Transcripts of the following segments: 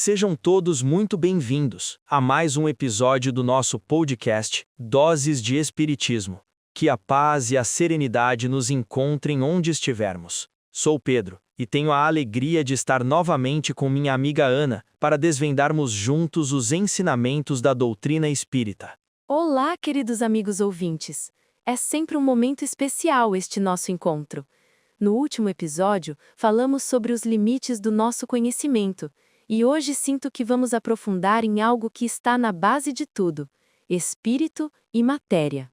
Sejam todos muito bem-vindos a mais um episódio do nosso podcast Doses de Espiritismo. Que a paz e a serenidade nos encontrem onde estivermos. Sou Pedro e tenho a alegria de estar novamente com minha amiga Ana para desvendarmos juntos os ensinamentos da doutrina espírita. Olá, queridos amigos ouvintes! É sempre um momento especial este nosso encontro. No último episódio, falamos sobre os limites do nosso conhecimento, e hoje sinto que vamos aprofundar em algo que está na base de tudo: espírito e matéria.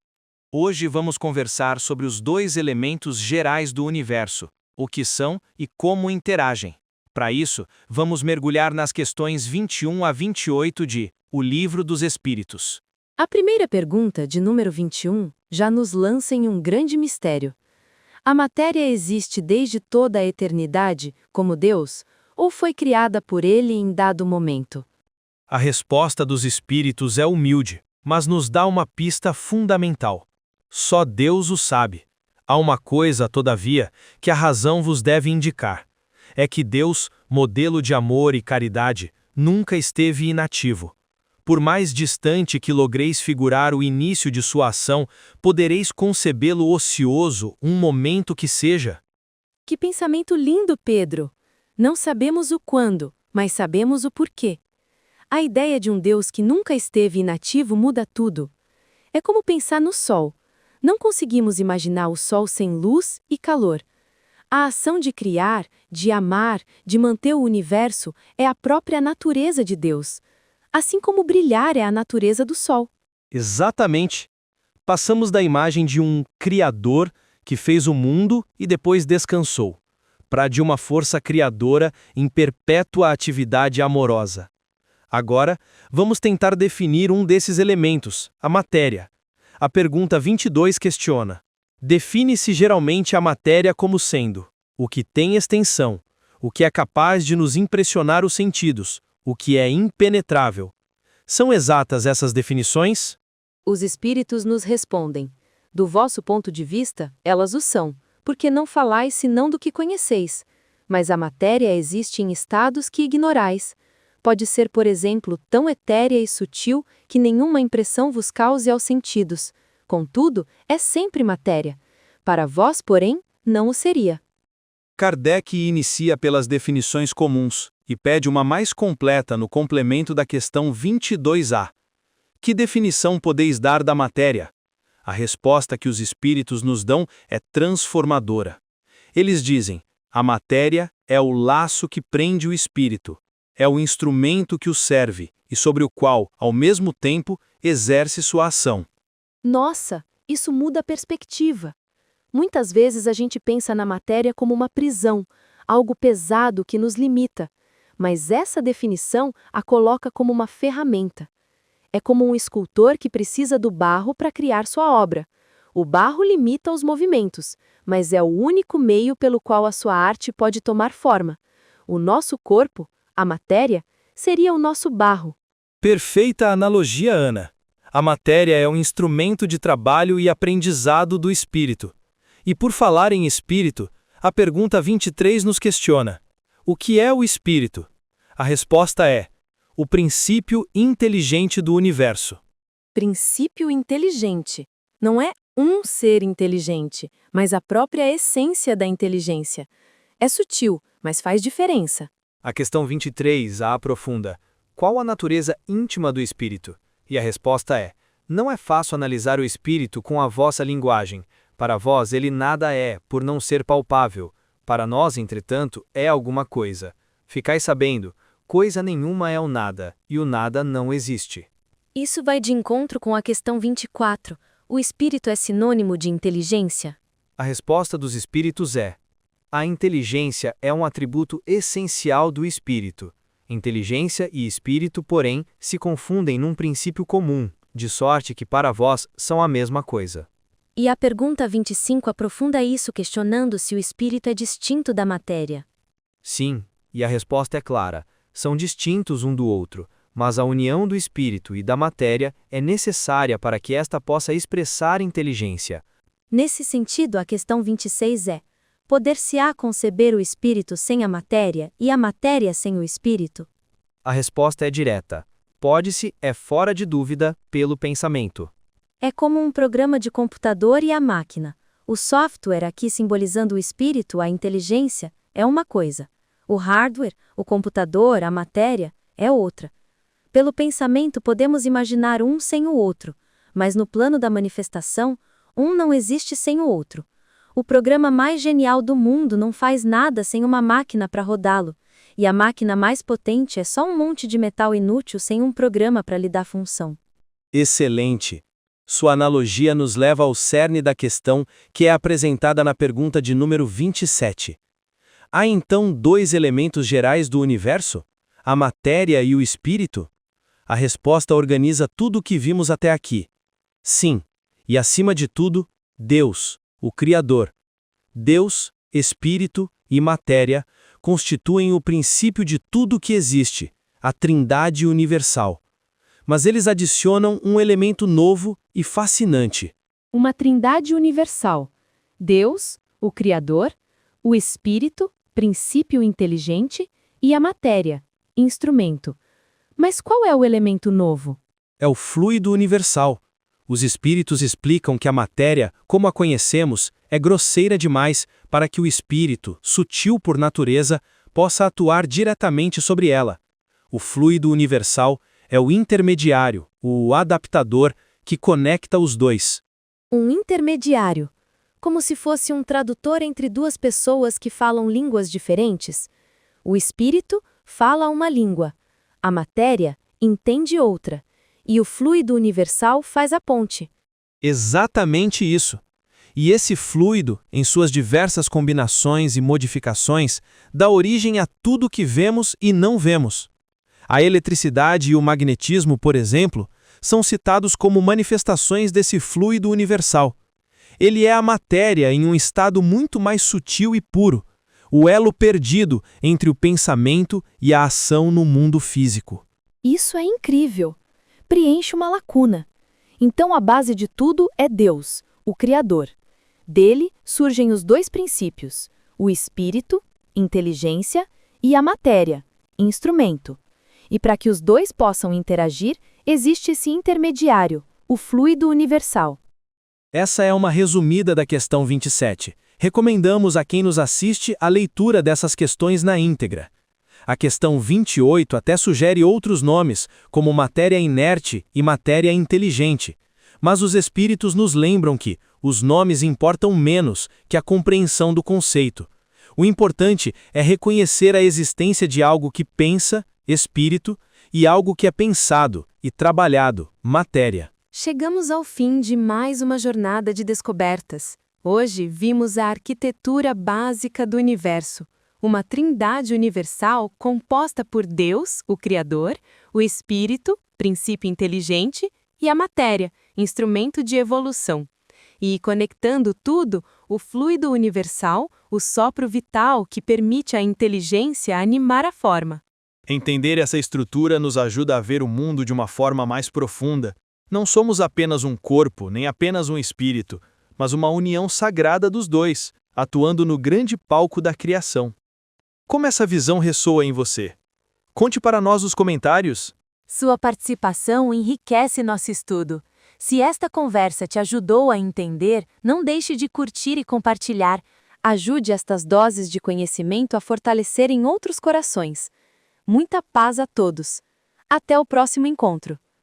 Hoje vamos conversar sobre os dois elementos gerais do universo, o que são e como interagem. Para isso, vamos mergulhar nas questões 21 a 28 de O Livro dos Espíritos. A primeira pergunta, de número 21, já nos lança em um grande mistério. A matéria existe desde toda a eternidade, como Deus, ou foi criada por Ele em dado momento? A resposta dos espíritos é humilde, mas nos dá uma pista fundamental. Só Deus o sabe. Há uma coisa, todavia, que a razão vos deve indicar. É que Deus, modelo de amor e caridade, nunca esteve inativo. Por mais distante que logreis figurar o início de sua ação, podereis concebê-lo ocioso, um momento que seja. Que pensamento lindo, Pedro! Não sabemos o quando, mas sabemos o porquê. A ideia de um Deus que nunca esteve inativo muda tudo. É como pensar no Sol. Não conseguimos imaginar o Sol sem luz e calor. A ação de criar, de amar, de manter o universo é a própria natureza de Deus. Assim como brilhar é a natureza do Sol. Exatamente. Passamos da imagem de um Criador que fez o mundo e depois descansou, para de uma força criadora em perpétua atividade amorosa. Agora, vamos tentar definir um desses elementos, a matéria. A pergunta 22 questiona: define-se geralmente a matéria como sendo o que tem extensão, o que é capaz de nos impressionar os sentidos, o que é impenetrável. São exatas essas definições? Os espíritos nos respondem: do vosso ponto de vista, elas o são, porque não falais senão do que conheceis. Mas a matéria existe em estados que ignorais. Pode ser, por exemplo, tão etérea e sutil que nenhuma impressão vos cause aos sentidos. Contudo, é sempre matéria. Para vós, porém, não o seria. Kardec inicia pelas definições comuns e pede uma mais completa no complemento da questão 22A. Que definição podeis dar da matéria? A resposta que os espíritos nos dão é transformadora. Eles dizem: a matéria é o laço que prende o espírito, é o instrumento que o serve e sobre o qual, ao mesmo tempo, exerce sua ação. Nossa, isso muda a perspectiva. Muitas vezes a gente pensa na matéria como uma prisão, algo pesado que nos limita. Mas essa definição a coloca como uma ferramenta. É como um escultor que precisa do barro para criar sua obra. O barro limita os movimentos, mas é o único meio pelo qual a sua arte pode tomar forma. O nosso corpo, a matéria, seria o nosso barro. Perfeita analogia, Ana. A matéria é um instrumento de trabalho e aprendizado do espírito. E por falar em espírito, a pergunta 23 nos questiona: o que é o espírito? A resposta é: o princípio inteligente do universo. Princípio inteligente. Não é um ser inteligente, mas a própria essência da inteligência. É sutil, mas faz diferença. A questão 23 a aprofunda: qual a natureza íntima do espírito? E a resposta é: não é fácil analisar o espírito com a vossa linguagem. Para vós ele nada é, por não ser palpável. Para nós, entretanto, é alguma coisa. Ficai sabendo, coisa nenhuma é o nada, e o nada não existe. Isso vai de encontro com a questão 24. O espírito é sinônimo de inteligência? A resposta dos espíritos é: a inteligência é um atributo essencial do espírito. Inteligência e espírito, porém, se confundem num princípio comum, de sorte que para vós são a mesma coisa. E a pergunta 25 aprofunda isso, questionando se o espírito é distinto da matéria. Sim, e a resposta é clara: são distintos um do outro, mas a união do espírito e da matéria é necessária para que esta possa expressar inteligência. Nesse sentido, a questão 26 é: poder-se-á conceber o espírito sem a matéria e a matéria sem o espírito? A resposta é direta. Pode-se é fora de dúvida pelo pensamento. É como um programa de computador e a máquina. O software, aqui simbolizando o espírito, a inteligência, é uma coisa. O hardware, o computador, a matéria, é outra. Pelo pensamento podemos imaginar um sem o outro, mas no plano da manifestação, um não existe sem o outro. O programa mais genial do mundo não faz nada sem uma máquina para rodá-lo, e a máquina mais potente é só um monte de metal inútil sem um programa para lhe dar função. Excelente! Sua analogia nos leva ao cerne da questão que é apresentada na pergunta de número 27. Há então dois elementos gerais do universo? A matéria e o espírito? A resposta organiza tudo o que vimos até aqui. Sim, e acima de tudo, Deus, o Criador. Deus, espírito e matéria constituem o princípio de tudo o que existe, a Trindade universal. Mas eles adicionam um elemento novo e fascinante. Uma trindade universal. Deus, o Criador, o Espírito, princípio inteligente, e a matéria, instrumento. Mas qual é o elemento novo? É o fluido universal. Os espíritos explicam que a matéria, como a conhecemos, é grosseira demais para que o espírito, sutil por natureza, possa atuar diretamente sobre ela. O fluido universal é o intermediário, o adaptador, que conecta os dois. Um intermediário. Como se fosse um tradutor entre duas pessoas que falam línguas diferentes. O espírito fala uma língua. A matéria entende outra. E o fluido universal faz a ponte. Exatamente isso. E esse fluido, em suas diversas combinações e modificações, dá origem a tudo que vemos e não vemos. A eletricidade e o magnetismo, por exemplo, são citados como manifestações desse fluido universal. Ele é a matéria em um estado muito mais sutil e puro, o elo perdido entre o pensamento e a ação no mundo físico. Isso é incrível. Preenche uma lacuna. Então a base de tudo é Deus, o Criador. Dele surgem os dois princípios, o espírito, inteligência, e a matéria, instrumento. E para que os dois possam interagir, existe esse intermediário, o fluido universal. Essa é uma resumida da questão 27. Recomendamos a quem nos assiste a leitura dessas questões na íntegra. A questão 28 até sugere outros nomes, como matéria inerte e matéria inteligente. Mas os espíritos nos lembram que os nomes importam menos que a compreensão do conceito. O importante é reconhecer a existência de algo que pensa, espírito, e algo que é pensado e trabalhado, matéria. Chegamos ao fim de mais uma jornada de descobertas. Hoje vimos a arquitetura básica do universo, uma trindade universal composta por Deus, o Criador, o Espírito, princípio inteligente, e a matéria, instrumento de evolução. E, conectando tudo, o fluido universal, o sopro vital que permite à inteligência animar a forma. Entender essa estrutura nos ajuda a ver o mundo de uma forma mais profunda. Não somos apenas um corpo, nem apenas um espírito, mas uma união sagrada dos dois, atuando no grande palco da criação. Como essa visão ressoa em você? Conte para nós nos comentários. Sua participação enriquece nosso estudo. Se esta conversa te ajudou a entender, não deixe de curtir e compartilhar. Ajude estas doses de conhecimento a fortalecerem outros corações. Muita paz a todos. Até o próximo encontro.